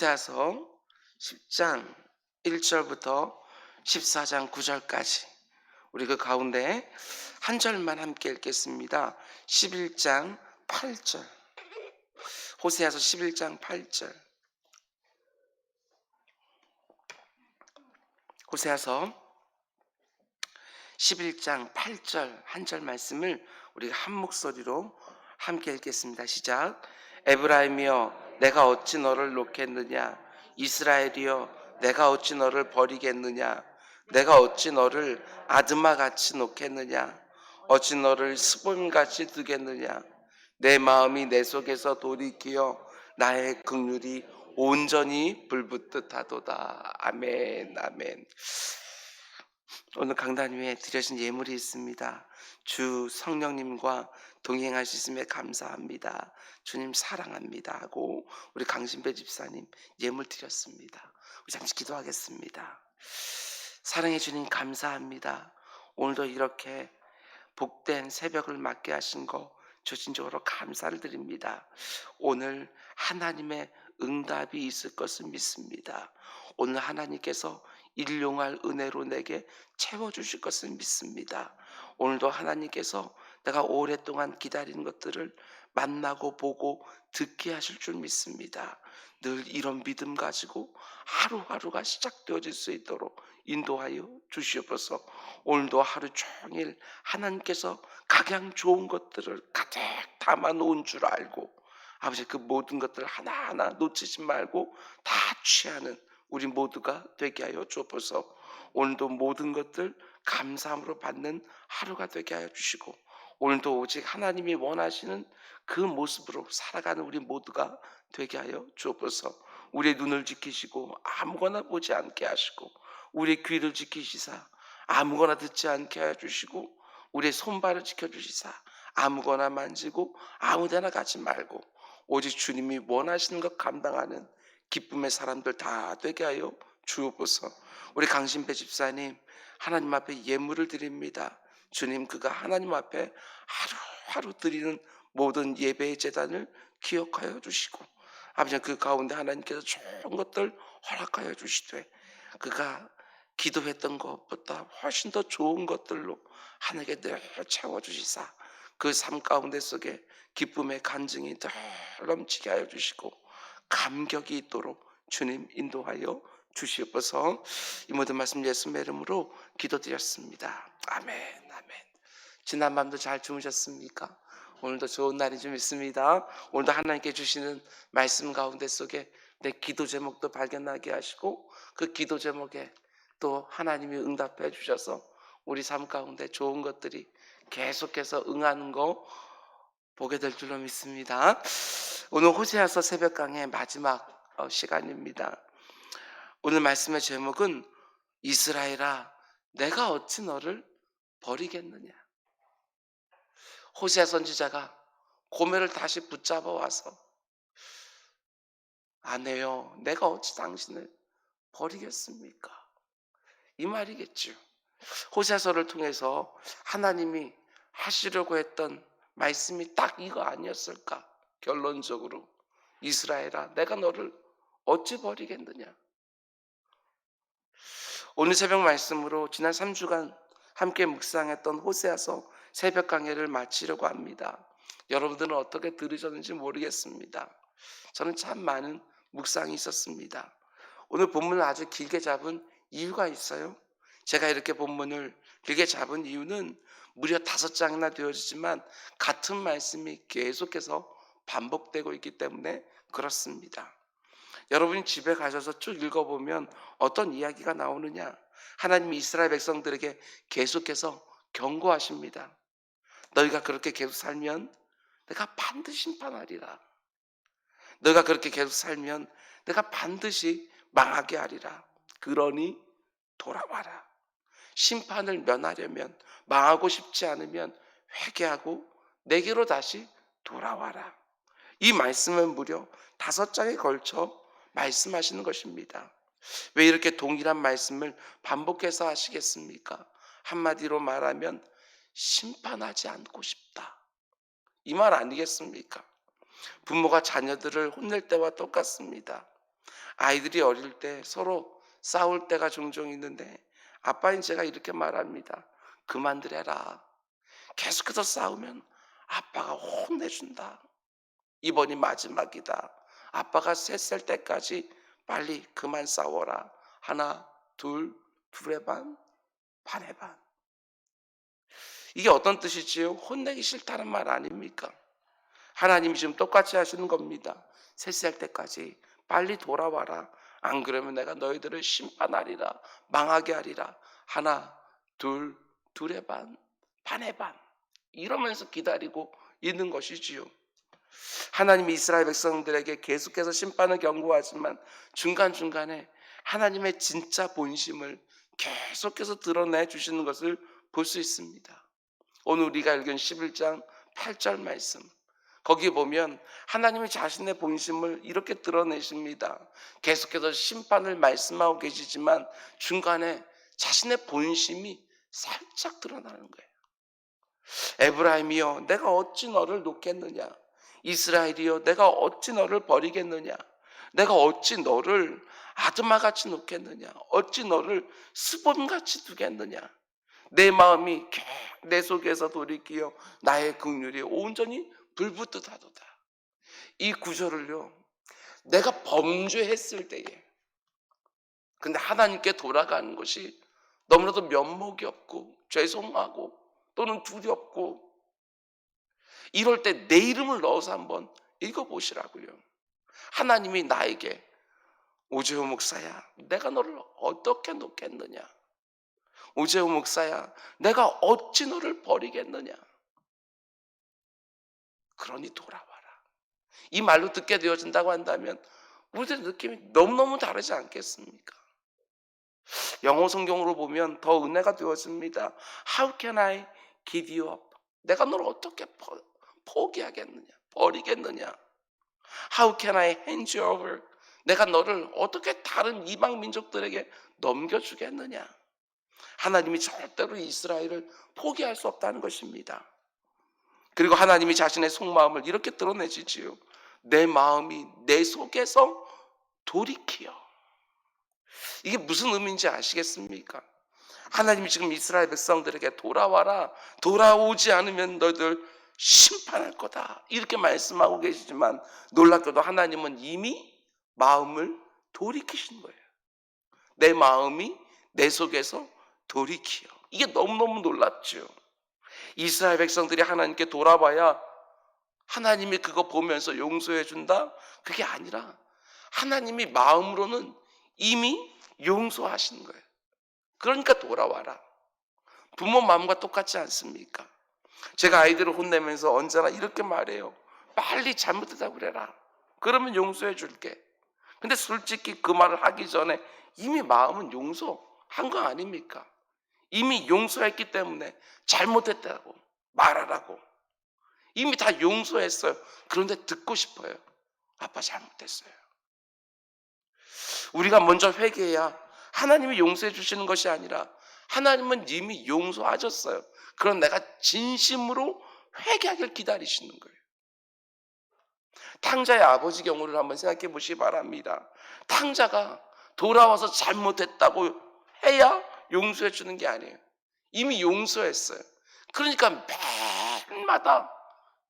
호세아서 10장 1절부터 14장 9절까지 우리 그 가운데 한 절만 함께 읽겠습니다. 11장 8절. 호세아서 11장 8절. 호세아서 11장 8절 한 절 말씀을 우리가 한 목소리로 함께 읽겠습니다. 시작. 에브라임이여 내가 어찌 너를 놓겠느냐, 이스라엘이여 내가 어찌 너를 버리겠느냐, 내가 어찌 너를 아드마같이 놓겠느냐, 어찌 너를 스본같이 두겠느냐. 내 마음이 내 속에서 돌이키어 나의 긍휼이 온전히 불붙듯 하도다. 아멘. 아멘. 오늘 강단 위에 드려진 예물이 있습니다. 주 성령님과 동행하시음에 감사합니다. 주님 사랑합니다 하고 우리 강신배 집사님 예물 드렸습니다. 우리 잠시 기도하겠습니다. 사랑해 주님 감사합니다. 오늘도 이렇게 복된 새벽을 맞게 하신 거 조진적으로 감사를 드립니다. 오늘 하나님의 응답이 있을 것을 믿습니다. 오늘 하나님께서 일용할 은혜로 내게 채워주실 것을 믿습니다. 오늘도 하나님께서 내가 오랫동안 기다린 것들을 만나고 보고 듣게 하실 줄 믿습니다. 늘 이런 믿음 가지고 하루하루가 시작되어질 수 있도록 인도하여 주시옵소서. 오늘도 하루 종일 하나님께서 각양 좋은 것들을 가득 담아 놓은 줄 알고 아버지 그 모든 것들 하나하나 놓치지 말고 다 취하는 우리 모두가 되게 하여 주옵소서. 오늘도 모든 것들 감사함으로 받는 하루가 되게 하여 주시고 오늘도 오직 하나님이 원하시는 그 모습으로 살아가는 우리 모두가 되게 하여 주옵소서. 우리의 눈을 지키시고 아무거나 보지 않게 하시고 우리의 귀를 지키시사 아무거나 듣지 않게 하여 주시고 우리의 손발을 지켜주시사 아무거나 만지고 아무데나 가지 말고 오직 주님이 원하시는 것 감당하는 기쁨의 사람들 다 되게 하여 주옵소서. 우리 강신배 집사님 하나님 앞에 예물을 드립니다. 주님 그가 하나님 앞에 하루하루 드리는 모든 예배의 제단을 기억하여 주시고 아버지 그 가운데 하나님께서 좋은 것들 허락하여 주시되 그가 기도했던 것보다 훨씬 더 좋은 것들로 하나님께 늘 채워주시사 그 삶 가운데 속에 기쁨의 간증이 늘 넘치게 하여 주시고 감격이 있도록 주님 인도하여 주시옵소서. 이 모든 말씀 예수님의 이름으로 기도드렸습니다. 아멘. 아멘. 지난밤도 잘 주무셨습니까? 오늘도 좋은 날이 좀 있습니다. 오늘도 하나님께 주시는 말씀 가운데 속에 내 기도 제목도 발견하게 하시고 그 기도 제목에 또 하나님이 응답해 주셔서 우리 삶 가운데 좋은 것들이 계속해서 응하는 거 보게 될 줄로 믿습니다. 오늘 호세아서 새벽 강의 마지막 시간입니다. 오늘 말씀의 제목은 이스라엘아 내가 어찌 너를 버리겠느냐. 호세아 선지자가 고멜을 다시 붙잡아 와서 아내여 내가 어찌 당신을 버리겠습니까? 이 말이겠죠. 호세아서를 통해서 하나님이 하시려고 했던 말씀이 딱 이거 아니었을까? 결론적으로 이스라엘아 내가 너를 어찌 버리겠느냐. 오늘 새벽 말씀으로 지난 3주간 함께 묵상했던 호세아서 새벽 강해를 마치려고 합니다. 여러분들은 어떻게 들으셨는지 모르겠습니다. 저는 참 많은 묵상이 있었습니다. 오늘 본문을 아주 길게 잡은 이유가 있어요. 제가 이렇게 본문을 길게 잡은 이유는 무려 5장이나 되어지지만 같은 말씀이 계속해서 반복되고 있기 때문에 그렇습니다. 여러분이 집에 가셔서 쭉 읽어보면 어떤 이야기가 나오느냐. 하나님이 이스라엘 백성들에게 계속해서 경고하십니다. 너희가 그렇게 계속 살면 내가 반드시 심판하리라. 너희가 그렇게 계속 살면 내가 반드시 망하게 하리라. 그러니 돌아와라. 심판을 면하려면 망하고 싶지 않으면 회개하고 내게로 다시 돌아와라. 이 말씀은 무려 5장에 걸쳐 말씀하시는 것입니다. 왜 이렇게 동일한 말씀을 반복해서 하시겠습니까? 한마디로 말하면 심판하지 않고 싶다. 이 말 아니겠습니까? 부모가 자녀들을 혼낼 때와 똑같습니다. 아이들이 어릴 때 서로 싸울 때가 종종 있는데 아빠인 제가 이렇게 말합니다. 그만들 해라. 계속해서 싸우면 아빠가 혼내준다. 이번이 마지막이다. 아빠가 셋 살 때까지 빨리 그만 싸워라. 하나, 둘, 둘의 반, 반의 반. 이게 어떤 뜻이지요? 혼내기 싫다는 말 아닙니까? 하나님이 지금 똑같이 하시는 겁니다. 셋 살 때까지 빨리 돌아와라. 안 그러면 내가 너희들을 심판하리라. 망하게 하리라. 하나, 둘, 둘의 반, 반의 반. 이러면서 기다리고 있는 것이지요. 하나님이 이스라엘 백성들에게 계속해서 심판을 경고하지만 중간중간에 하나님의 진짜 본심을 계속해서 드러내 주시는 것을 볼 수 있습니다. 오늘 우리가 읽은 11장 8절 말씀, 거기 보면 하나님이 자신의 본심을 이렇게 드러내십니다. 계속해서 심판을 말씀하고 계시지만 중간에 자신의 본심이 살짝 드러나는 거예요. 에브라임이여 내가 어찌 너를 놓겠느냐. 이스라엘이여 내가 어찌 너를 버리겠느냐. 내가 어찌 너를 아드마같이 놓겠느냐. 어찌 너를 수본같이 두겠느냐. 내 마음이 내 속에서 돌이키어 나의 긍휼이 온전히 불붙듯하도다. 이 구절을요, 내가 범죄했을 때에, 근데 하나님께 돌아가는 것이 너무나도 면목이 없고 죄송하고 또는 두렵고 이럴 때 내 이름을 넣어서 한번 읽어보시라고요. 하나님이 나에게 오재호 목사야 내가 너를 어떻게 놓겠느냐. 오재호 목사야 내가 어찌 너를 버리겠느냐. 그러니 돌아와라. 이 말로 듣게 되어진다고 한다면 우리들의 느낌이 너무너무 다르지 않겠습니까? 영어 성경으로 보면 더 은혜가 되어집니다. How can I give you up? 내가 너를 어떻게 포기하겠느냐, 버리겠느냐. How can I hand you over? 내가 너를 어떻게 다른 이방 민족들에게 넘겨주겠느냐. 하나님이 절대로 이스라엘을 포기할 수 없다는 것입니다. 그리고 하나님이 자신의 속마음을 이렇게 드러내시지요. 내 마음이 내 속에서 돌이키어. 이게 무슨 의미인지 아시겠습니까? 하나님이 지금 이스라엘 백성들에게 돌아와라. 돌아오지 않으면 너희들 심판할 거다. 이렇게 말씀하고 계시지만 놀랍게도 하나님은 이미 마음을 돌이키신 거예요. 내 마음이 내 속에서 돌이키어. 이게 너무너무 놀랍죠. 이스라엘 백성들이 하나님께 돌아와야 하나님이 그거 보면서 용서해 준다? 그게 아니라 하나님이 마음으로는 이미 용서하신 거예요. 그러니까 돌아와라. 부모 마음과 똑같지 않습니까? 제가 아이들을 혼내면서 언제나 이렇게 말해요. 빨리 잘못했다고 그래라. 그러면 용서해 줄게. 근데 솔직히 그 말을 하기 전에 이미 마음은 용서한 거 아닙니까? 이미 용서했기 때문에 잘못했다고 말하라고. 이미 다 용서했어요. 그런데 듣고 싶어요. 아빠 잘못했어요. 우리가 먼저 회개해야 하나님이 용서해 주시는 것이 아니라 하나님은 이미 용서하셨어요. 그럼 내가 진심으로 회개하길 기다리시는 거예요. 탕자의 아버지 경우를 한번 생각해 보시기 바랍니다. 탕자가 돌아와서 잘못했다고 해야 용서해 주는 게 아니에요. 이미 용서했어요. 그러니까 매일마다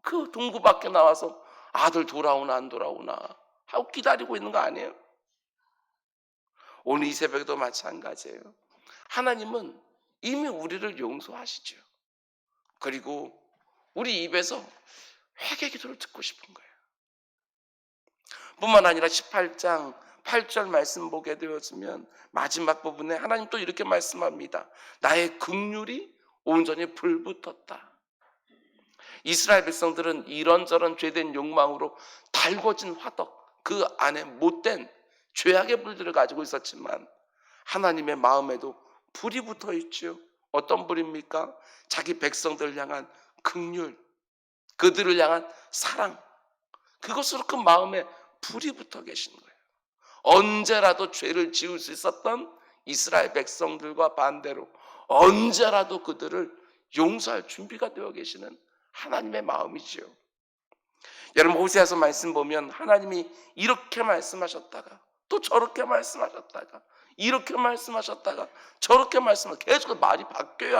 그 동구 밖에 나와서 아들 돌아오나 안 돌아오나 하고 기다리고 있는 거 아니에요? 오늘 이 새벽에도 마찬가지예요. 하나님은 이미 우리를 용서하시죠. 그리고 우리 입에서 회개 기도를 듣고 싶은 거예요. 뿐만 아니라 18장 8절 말씀 보게 되었으면 마지막 부분에 하나님 또 이렇게 말씀합니다. 나의 긍휼이 온전히 불붙었다. 이스라엘 백성들은 이런저런 죄된 욕망으로 달궈진 화덕, 그 안에 못된 죄악의 불들을 가지고 있었지만 하나님의 마음에도 불이 붙어 있죠. 어떤 불입니까? 자기 백성들을 향한 긍휼, 그들을 향한 사랑, 그것으로 그 마음에 불이 붙어 계신 거예요. 언제라도 죄를 지을 수 있었던 이스라엘 백성들과 반대로 언제라도 그들을 용서할 준비가 되어 계시는 하나님의 마음이지요. 여러분 호세아서 말씀 보면 하나님이 이렇게 말씀하셨다가 또 저렇게 말씀하셨다가 이렇게 말씀하셨다가 저렇게 계속 말이 바뀌어요.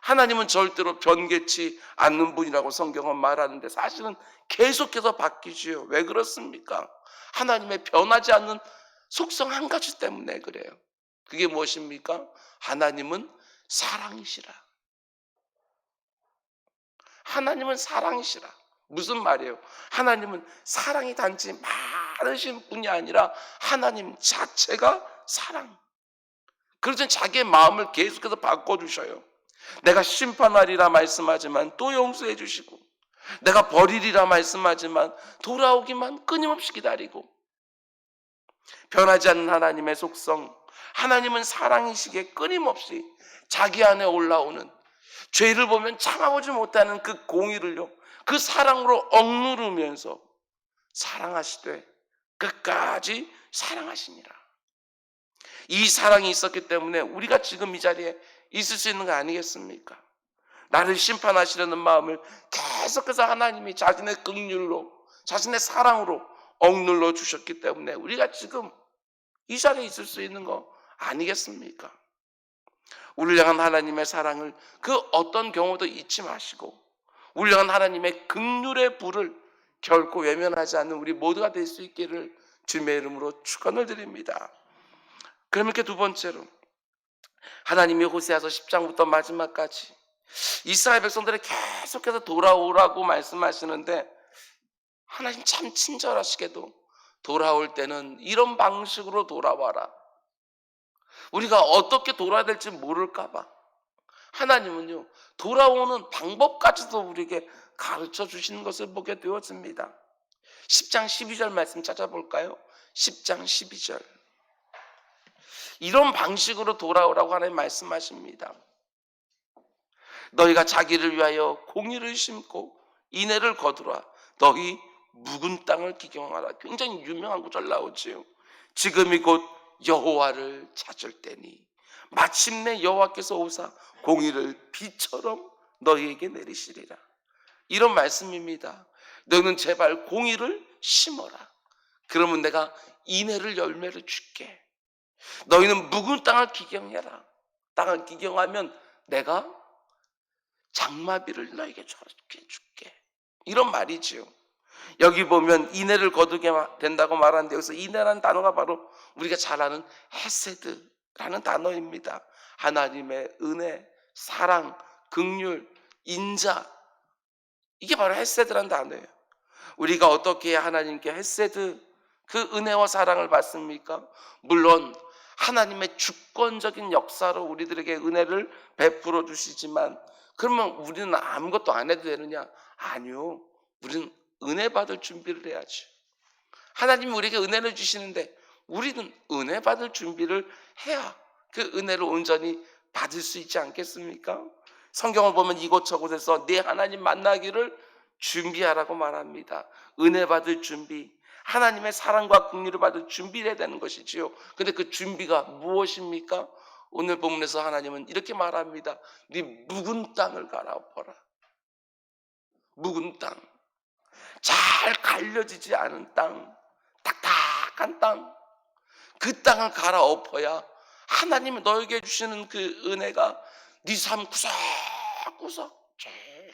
하나님은 절대로 변개치 않는 분이라고 성경은 말하는데 사실은 계속해서 바뀌지요. 왜 그렇습니까? 하나님의 변하지 않는 속성 한 가지 때문에 그래요. 그게 무엇입니까? 하나님은 사랑이시라. 하나님은 사랑이시라. 무슨 말이에요? 하나님은 사랑이 단지 많으신 분이 아니라 하나님 자체가 사랑. 그래서 자기의 마음을 계속해서 바꿔주셔요. 내가 심판하리라 말씀하지만 또 용서해 주시고, 내가 버리리라 말씀하지만 돌아오기만 끊임없이 기다리고, 변하지 않는 하나님의 속성, 하나님은 사랑이시기에 끊임없이 자기 안에 올라오는 죄를 보면 참아보지 못하는 그 공의를요, 그 사랑으로 억누르면서 사랑하시되 끝까지 사랑하시니라. 이 사랑이 있었기 때문에 우리가 지금 이 자리에 있을 수 있는 거 아니겠습니까? 나를 심판하시려는 마음을 계속해서 하나님이 자신의 긍휼로, 자신의 사랑으로 억눌러 주셨기 때문에 우리가 지금 이 자리에 있을 수 있는 거 아니겠습니까? 우리를 향한 하나님의 사랑을 그 어떤 경우도 잊지 마시고, 우리를 향한 하나님의 긍휼의 불을 결코 외면하지 않는 우리 모두가 될 수 있기를 주님의 이름으로 축원을 드립니다. 그럼 이렇게 두 번째로, 하나님이 호세아서 10장부터 마지막까지 이스라엘 백성들이 계속해서 돌아오라고 말씀하시는데, 하나님 참 친절하시게도 돌아올 때는 이런 방식으로 돌아와라. 우리가 어떻게 돌아야 될지 모를까 봐 하나님은요, 돌아오는 방법까지도 우리에게 가르쳐 주시는 것을 보게 되었습니다. 10장 12절 말씀 찾아볼까요? 10장 12절. 이런 방식으로 돌아오라고 하나님 말씀하십니다. 너희가 자기를 위하여 공의를 심고 인애를 거두라. 너희 묵은 땅을 기경하라. 굉장히 유명한 구절 나오지요. 지금이 곧 여호와를 찾을 때니 마침내 여호와께서 오사 공의를 비처럼 너희에게 내리시리라. 이런 말씀입니다. 너는 제발 공의를 심어라. 그러면 내가 인애를 열매를 줄게. 너희는 묵은 땅을 기경해라. 땅을 기경하면 내가 장마비를 너에게 줄게. 이런 말이지요. 여기 보면 인애를 거두게 된다고 말하는데, 여기서 인애라는 단어가 바로 우리가 잘 아는 헤세드라는 단어입니다. 하나님의 은혜, 사랑, 긍휼, 인자, 이게 바로 헤세드라는 단어예요. 우리가 어떻게 하나님께 헤세드, 그 은혜와 사랑을 받습니까? 물론 하나님의 주권적인 역사로 우리들에게 은혜를 베풀어 주시지만, 그러면 우리는 아무것도 안 해도 되느냐? 아니요. 우리는 은혜 받을 준비를 해야지. 하나님이 우리에게 은혜를 주시는데 우리는 은혜 받을 준비를 해야 그 은혜를 온전히 받을 수 있지 않겠습니까? 성경을 보면 이곳저곳에서 네 하나님 만나기를 준비하라고 말합니다. 은혜 받을 준비, 하나님의 사랑과 긍휼을 받을 준비를 해야 되는 것이지요. 근데 그 준비가 무엇입니까? 오늘 본문에서 하나님은 이렇게 말합니다. 네 묵은 땅을 갈아엎어라. 묵은 땅, 잘 갈려지지 않은 땅, 딱딱한 땅, 그 땅을 갈아엎어야 하나님이 너에게 주시는 그 은혜가 네 삶 구석구석 쭉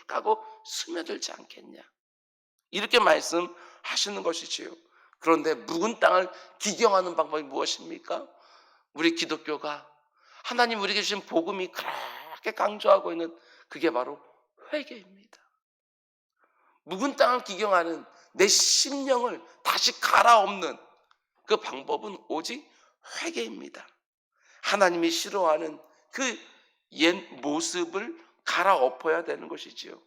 가고 스며들지 않겠냐, 이렇게 말씀하시는 것이지요. 그런데 묵은 땅을 기경하는 방법이 무엇입니까? 우리 기독교가 하나님 우리에게 주신 복음이 그렇게 강조하고 있는 그게 바로 회개입니다. 묵은 땅을 기경하는 내 심령을 다시 갈아엎는 그 방법은 오직 회개입니다. 하나님이 싫어하는 그 옛 모습을 갈아엎어야 되는 것이지요.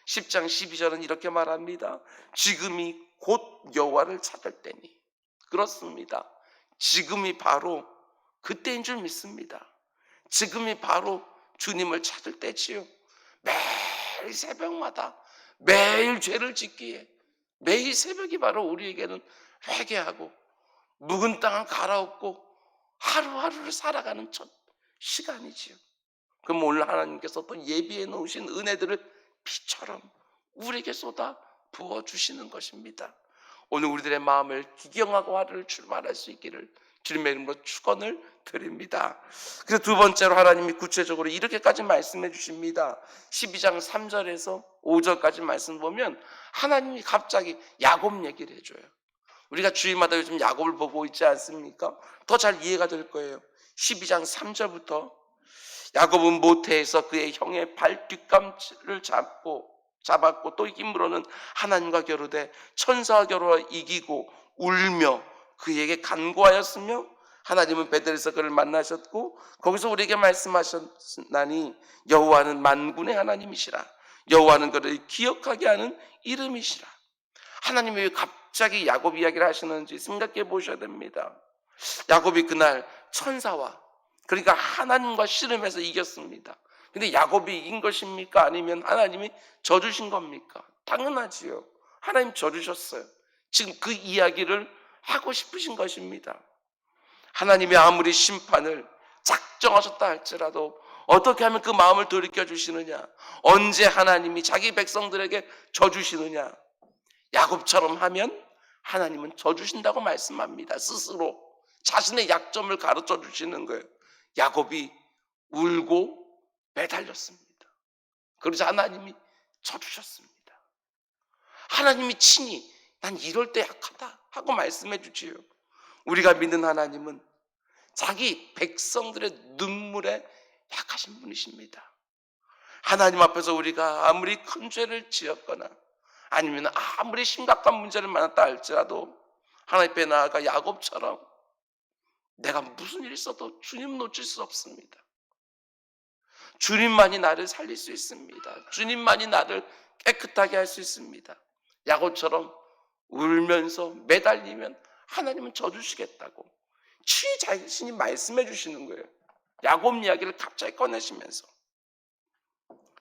10장 12절은 이렇게 말합니다. 지금이 곧 여호와를 찾을 때니. 그렇습니다. 지금이 바로 그때인 줄 믿습니다. 지금이 바로 주님을 찾을 때지요. 매일 새벽마다 매일 죄를 짓기에 매일 새벽이 바로 우리에게는 회개하고 묵은 땅을 갈아엎고 하루하루를 살아가는 첫 시간이지요. 그럼 오늘 하나님께서 또 예비해 놓으신 은혜들을 비처럼 우리에게 쏟아 부어주시는 것입니다. 오늘 우리들의 마음을 기경하고 하루를 출발할 수 있기를 주님의 이름으로 축원을 드립니다. 그래서 두 번째로 하나님이 구체적으로 이렇게까지 말씀해 주십니다. 12장 3절에서 5절까지 말씀 보면 하나님이 갑자기 야곱 얘기를 해줘요. 우리가 주일마다 요즘 야곱을 보고 있지 않습니까? 더 잘 이해가 될 거예요. 12장 3절부터 야곱은 모태에서 그의 형의 발 뒷감을 잡았고 또 힘으로는 하나님과 겨루되 천사와 겨루어 이기고 울며 그에게 간구하였으며 하나님은 베델에서 그를 만나셨고 거기서 우리에게 말씀하셨나니 여호와는 만군의 하나님이시라. 여호와는 그를 기억하게 하는 이름이시라. 하나님이 왜 갑자기 야곱 이야기를 하시는지 생각해 보셔야 됩니다. 야곱이 그날 천사와 그러니까 하나님과 씨름해서 이겼습니다. 근데 야곱이 이긴 것입니까? 아니면 하나님이 져주신 겁니까? 당연하지요. 하나님 져주셨어요. 지금 그 이야기를 하고 싶으신 것입니다. 하나님이 아무리 심판을 작정하셨다 할지라도 어떻게 하면 그 마음을 돌이켜주시느냐, 언제 하나님이 자기 백성들에게 져주시느냐, 야곱처럼 하면 하나님은 져주신다고 말씀합니다. 스스로 자신의 약점을 가르쳐 주시는 거예요. 야곱이 울고 매달렸습니다. 그러자 하나님이 져주셨습니다. 하나님이 친히 난 이럴 때 약하다 하고 말씀해 주지요. 우리가 믿는 하나님은 자기 백성들의 눈물에 약하신 분이십니다. 하나님 앞에서 우리가 아무리 큰 죄를 지었거나 아니면 아무리 심각한 문제를 만났다 할지라도 하나님 앞에 나아가 야곱처럼 내가 무슨 일이 있어도 주님 놓칠 수 없습니다. 주님만이 나를 살릴 수 있습니다. 주님만이 나를 깨끗하게 할 수 있습니다. 야곱처럼 울면서 매달리면 하나님은 져주시겠다고 친히 자신이 말씀해 주시는 거예요. 야곱 이야기를 갑자기 꺼내시면서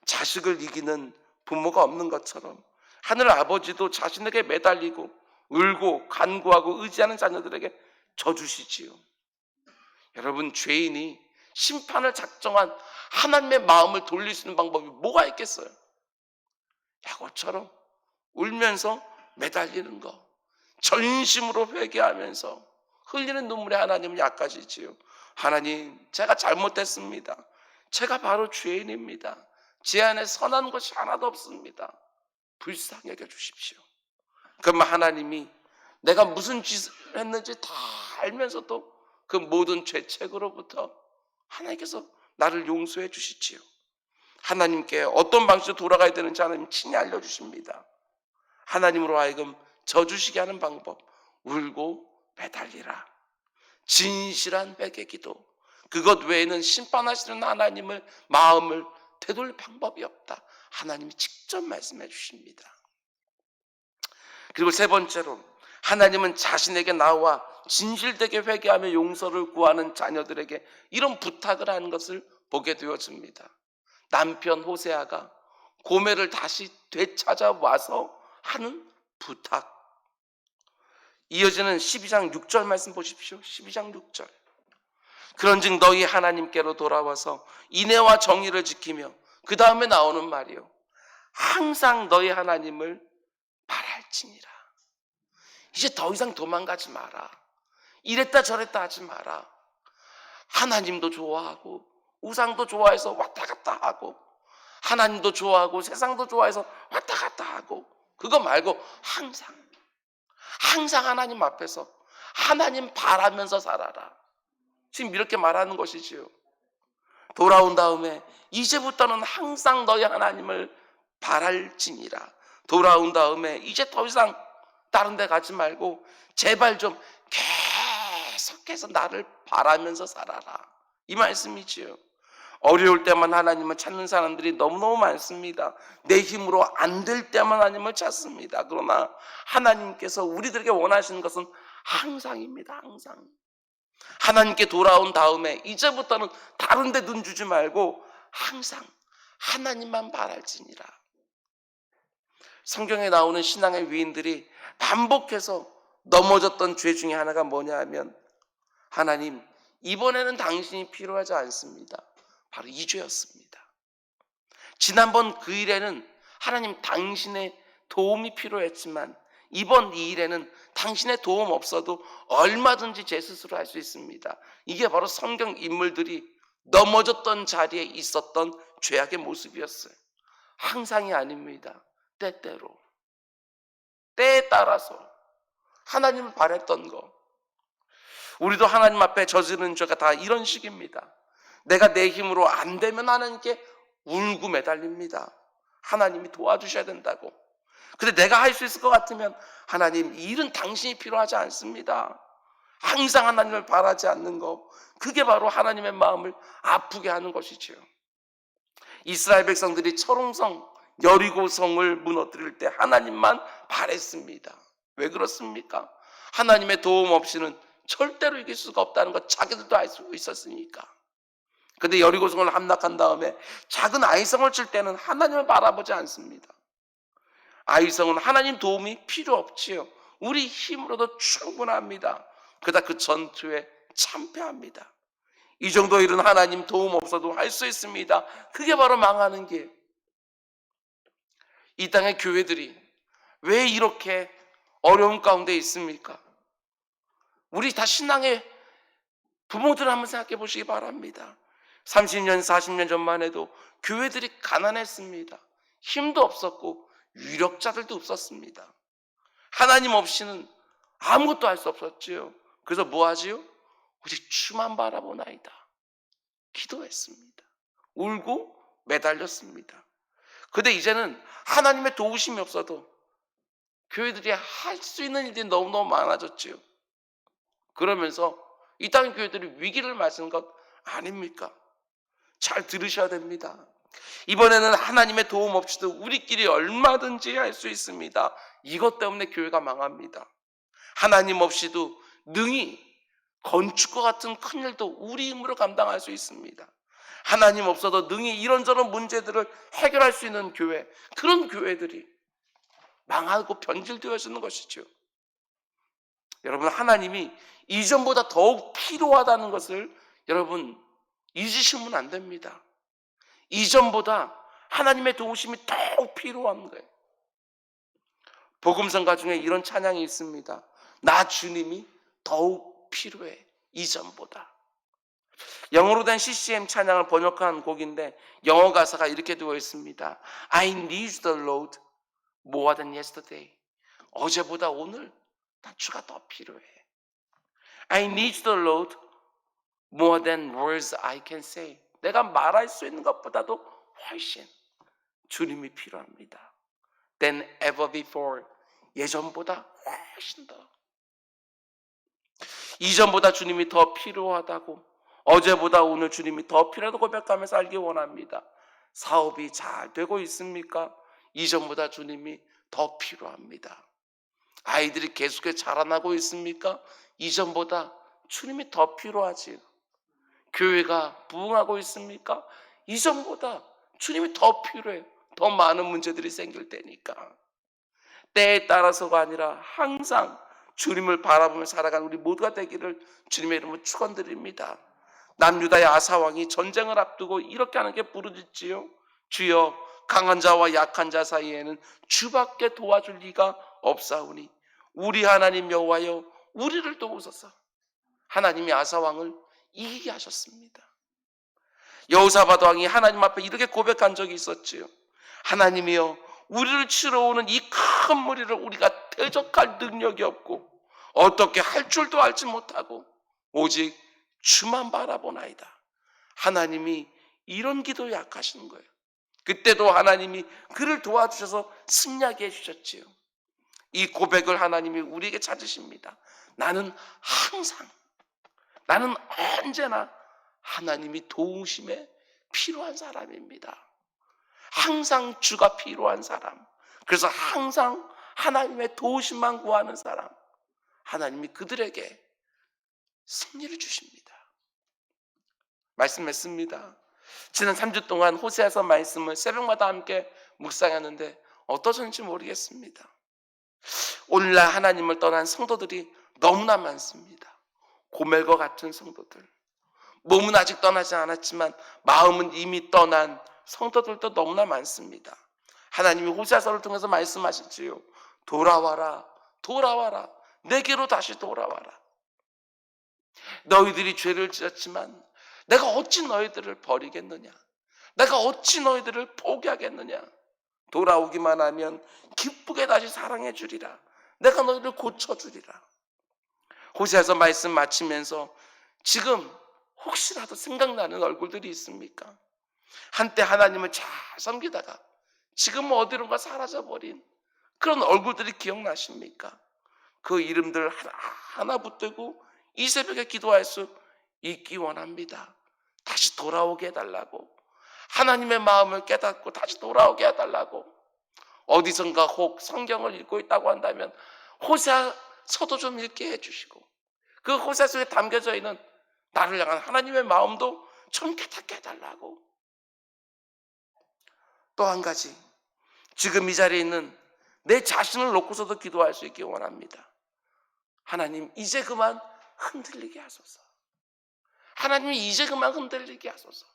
자식을 이기는 부모가 없는 것처럼 하늘 아버지도 자신에게 매달리고 울고 간구하고 의지하는 자녀들에게 져주시지요. 여러분, 죄인이 심판을 작정한 하나님의 마음을 돌릴 수 있는 방법이 뭐가 있겠어요? 야곱처럼 울면서 매달리는 거, 전심으로 회개하면서 흘리는 눈물에 하나님은 약하시지요. 하나님, 제가 잘못했습니다. 제가 바로 죄인입니다. 제 안에 선한 것이 하나도 없습니다. 불쌍히 여겨주십시오. 그러면 하나님이 내가 무슨 짓을 했는지 다 알면서도 그 모든 죄책으로부터 하나님께서 나를 용서해 주시지요. 하나님께 어떤 방식으로 돌아가야 되는지 하나님 친히 알려주십니다. 하나님으로 하여금 져주시게 하는 방법, 울고 매달리라. 진실한 회개 기도, 그것 외에는 심판하시는 하나님을 마음을 되돌릴 방법이 없다. 하나님이 직접 말씀해 주십니다. 그리고 세 번째로 하나님은 자신에게 나와 진실되게 회개하며 용서를 구하는 자녀들에게 이런 부탁을 하는 것을 보게 되어집니다. 남편 호세아가 고멜을 다시 되찾아와서 하는 부탁. 이어지는 12장 6절 말씀 보십시오. 12장 6절. 그런즉 너희 하나님께로 돌아와서 인애와 정의를 지키며 그 다음에 나오는 말이요. 항상 너희 하나님을 바랄지니라. 이제 더 이상 도망가지 마라. 이랬다 저랬다 하지 마라. 하나님도 좋아하고 우상도 좋아해서 왔다 갔다 하고 하나님도 좋아하고 세상도 좋아해서 왔다 갔다 하고 그거 말고 항상 하나님 앞에서 하나님 바라면서 살아라. 지금 이렇게 말하는 것이지요. 돌아온 다음에 이제부터는 항상 너희 하나님을 바랄지니라. 돌아온 다음에 이제 더 이상 다른 데 가지 말고 제발 좀 계속해서 나를 바라면서 살아라. 이 말씀이지요. 어려울 때만 하나님을 찾는 사람들이 너무너무 많습니다. 내 힘으로 안 될 때만 하나님을 찾습니다. 그러나 하나님께서 우리들에게 원하시는 것은 항상입니다. 항상. 하나님께 돌아온 다음에 이제부터는 다른 데 눈 주지 말고 항상 하나님만 바랄지니라. 성경에 나오는 신앙의 위인들이 반복해서 넘어졌던 죄 중에 하나가 뭐냐 하면 하나님, 이번에는 당신이 필요하지 않습니다. 바로 이 죄였습니다. 지난번 그 일에는 하나님 당신의 도움이 필요했지만 이번 이 일에는 당신의 도움 없어도 얼마든지 제 스스로 할 수 있습니다. 이게 바로 성경 인물들이 넘어졌던 자리에 있었던 죄악의 모습이었어요. 항상이 아닙니다. 때때로, 때에 따라서 하나님을 바랬던 거. 우리도 하나님 앞에 저지른 죄가 다 이런 식입니다. 내가 내 힘으로 안 되면 하나님께 울고 매달립니다. 하나님이 도와주셔야 된다고. 근데 내가 할 수 있을 것 같으면 하나님, 이 일은 당신이 필요하지 않습니다. 항상 하나님을 바라지 않는 것, 그게 바로 하나님의 마음을 아프게 하는 것이지요. 이스라엘 백성들이 철옹성 여리고성을 무너뜨릴 때 하나님만 바랬습니다. 왜 그렇습니까? 하나님의 도움 없이는 절대로 이길 수가 없다는 것 자기들도 알 수 있었으니까. 근데 여리고성을 함락한 다음에 작은 아이성을 칠 때는 하나님을 바라보지 않습니다. 아이성은 하나님 도움이 필요 없지요. 우리 힘으로도 충분합니다. 그러다 그 전투에 참패합니다. 이 정도 일은 하나님 도움 없어도 할 수 있습니다. 그게 바로 망하는 길. 이 땅의 교회들이 왜 이렇게 어려운 가운데 있습니까? 우리 다 신앙의 부모들 한번 생각해 보시기 바랍니다. 30년, 40년 전만 해도 교회들이 가난했습니다. 힘도 없었고 유력자들도 없었습니다. 하나님 없이는 아무것도 할 수 없었지요. 그래서 뭐 하지요? 오직 주만 바라보나이다. 기도했습니다. 울고 매달렸습니다. 근데 이제는 하나님의 도우심이 없어도 교회들이 할 수 있는 일들이 너무너무 많아졌지요. 그러면서 이 땅의 교회들이 위기를 맞은 것 아닙니까? 잘 들으셔야 됩니다. 이번에는 하나님의 도움 없이도 우리끼리 얼마든지 할 수 있습니다. 이것 때문에 교회가 망합니다. 하나님 없이도 능히 건축과 같은 큰 일도 우리 힘으로 감당할 수 있습니다. 하나님 없어도 능히 이런저런 문제들을 해결할 수 있는 교회, 그런 교회들이 망하고 변질되어지는 것이죠. 여러분, 하나님이 이전보다 더욱 필요하다는 것을 여러분 잊으시면 안 됩니다. 이전보다 하나님의 도우심이 더욱 필요한 거예요. 복음성가 중에 이런 찬양이 있습니다. 나 주님이 더욱 필요해, 이전보다. 영어로 된 CCM 찬양을 번역한 곡인데 영어 가사가 이렇게 되어 있습니다. I need the Lord more than yesterday. 어제보다 오늘 난 주가 더 필요해. I need the Lord more than words I can say. 내가 말할 수 있는 것보다도 훨씬 주님이 필요합니다. Than ever before. 예전보다 훨씬 더. 이전보다 주님이 더 필요하다고, 어제보다 오늘 주님이 더 필요하다고 고백하며 살기 원합니다. 사업이 잘 되고 있습니까? 이전보다 주님이 더 필요합니다. 아이들이 계속해서 자라나고 있습니까? 이전보다 주님이 더 필요하지요. 교회가 부흥하고 있습니까? 이전보다 주님이 더 필요해요. 더 많은 문제들이 생길 때니까. 때에 따라서가 아니라 항상 주님을 바라보며 살아가는 우리 모두가 되기를 주님의 이름으로 축원드립니다. 남유다의 아사 왕이 전쟁을 앞두고 이렇게 하는 게 부르짖지요. 주여, 강한 자와 약한 자 사이에는 주밖에 도와줄 리가 없사오니 우리 하나님 여호와여 우리를 도우소서. 하나님이 아사 왕을 이기게 하셨습니다. 여호사밧 왕이 하나님 앞에 이렇게 고백한 적이 있었지요. 하나님이여, 우리를 치러 오는 이 큰 무리를 우리가 대적할 능력이 없고 어떻게 할 줄도 알지 못하고 오직 주만 바라보나이다. 하나님이 이런 기도에 약하신 거예요. 그때도 하나님이 그를 도와주셔서 승리하게 해주셨지요. 이 고백을 하나님이 우리에게 찾으십니다. 나는 언제나 하나님이 도우심에 필요한 사람입니다. 항상 주가 필요한 사람. 그래서 항상 하나님의 도우심만 구하는 사람. 하나님이 그들에게 승리를 주십니다. 말씀했습니다. 지난 3주 동안 호세아서 말씀을 새벽마다 함께 묵상했는데 어떠셨는지 모르겠습니다. 오늘날 하나님을 떠난 성도들이 너무나 많습니다. 고멜과 같은 성도들, 몸은 아직 떠나지 않았지만 마음은 이미 떠난 성도들도 너무나 많습니다. 하나님이 호세아서를 통해서 말씀하시지요. 돌아와라, 돌아와라. 내게로 다시 돌아와라. 너희들이 죄를 지었지만 내가 어찌 너희들을 버리겠느냐? 내가 어찌 너희들을 포기하겠느냐? 돌아오기만 하면 기쁘게 다시 사랑해 주리라. 내가 너희를 고쳐주리라. 호세아서 말씀 마치면서 지금 혹시라도 생각나는 얼굴들이 있습니까? 한때 하나님을 잘 섬기다가 지금 어디론가 사라져버린 그런 얼굴들이 기억나십니까? 그 이름들 하나 붙들고 이 새벽에 기도할 수 있기 원합니다. 다시 돌아오게 해달라고, 하나님의 마음을 깨닫고 다시 돌아오게 해달라고. 어디선가 혹 성경을 읽고 있다고 한다면 호세아서도 좀 읽게 해주시고, 그 호세 속에 담겨져 있는 나를 향한 하나님의 마음도 좀 깨닫게 해달라고. 또 한 가지, 지금 이 자리에 있는 내 자신을 놓고서도 기도할 수 있기 원합니다. 하나님, 이제 그만 흔들리게 하소서. 하나님, 이제 그만 흔들리게 하소서.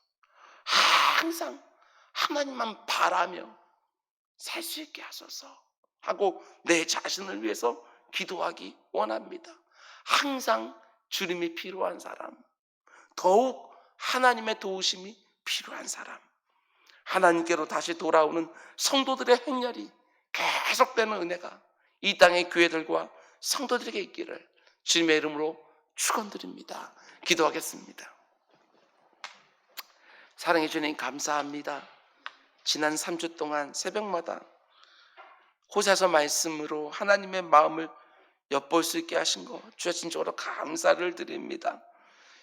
항상 하나님만 바라며 살 수 있게 하소서 하고 내 자신을 위해서 기도하기 원합니다. 항상 주님이 필요한 사람, 더욱 하나님의 도우심이 필요한 사람, 하나님께로 다시 돌아오는 성도들의 행렬이 계속되는 은혜가 이 땅의 교회들과 성도들에게 있기를 주님의 이름으로 축원드립니다. 기도하겠습니다. 사랑해 주님, 감사합니다. 지난 3주 동안 새벽마다 호세아서 말씀으로 하나님의 마음을 엿볼 수 있게 하신 것 주여 진정으로 감사를 드립니다.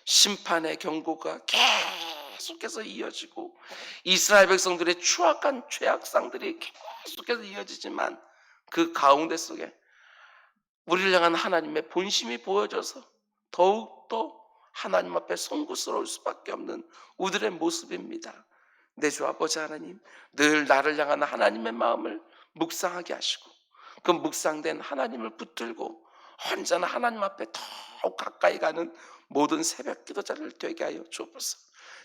심판의 경고가 계속해서 이어지고 이스라엘 백성들의 추악한 죄악상들이 계속해서 이어지지만 그 가운데 속에 우리를 향한 하나님의 본심이 보여져서 더욱더 하나님 앞에 송구스러울 수밖에 없는 우리들의 모습입니다. 내 주 아버지 하나님, 늘 나를 향한 하나님의 마음을 묵상하게 하시고 그 묵상된 하나님을 붙들고 언제나 하나님 앞에 더욱 가까이 가는 모든 새벽 기도자를 되게 하여 주옵소서.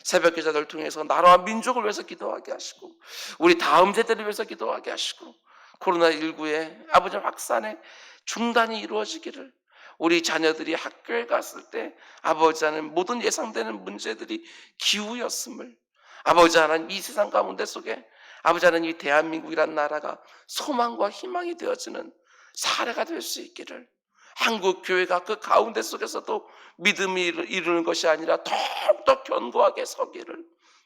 새벽 기도자들 통해서 나라와 민족을 위해서 기도하게 하시고 우리 다음 세대를 위해서 기도하게 하시고 코로나19의 아버지 확산의 중단이 이루어지기를, 우리 자녀들이 학교에 갔을 때 아버지 하나님 모든 예상되는 문제들이 기후였음을, 아버지 하나님 이 세상 가운데 속에 아버지 하나님 이 대한민국이란 나라가 소망과 희망이 되어지는 사례가 될 수 있기를, 한국 교회가 그 가운데 속에서도 믿음이 이루는 것이 아니라 더욱더 견고하게 서기를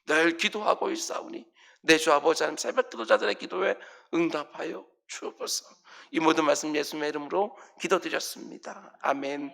늘 기도하고 있사오니 내 주 아버지 하나님 새벽 기도자들의 기도에 응답하여 주옵소서. 이 모든 말씀 예수님의 이름으로 기도드렸습니다. 아멘.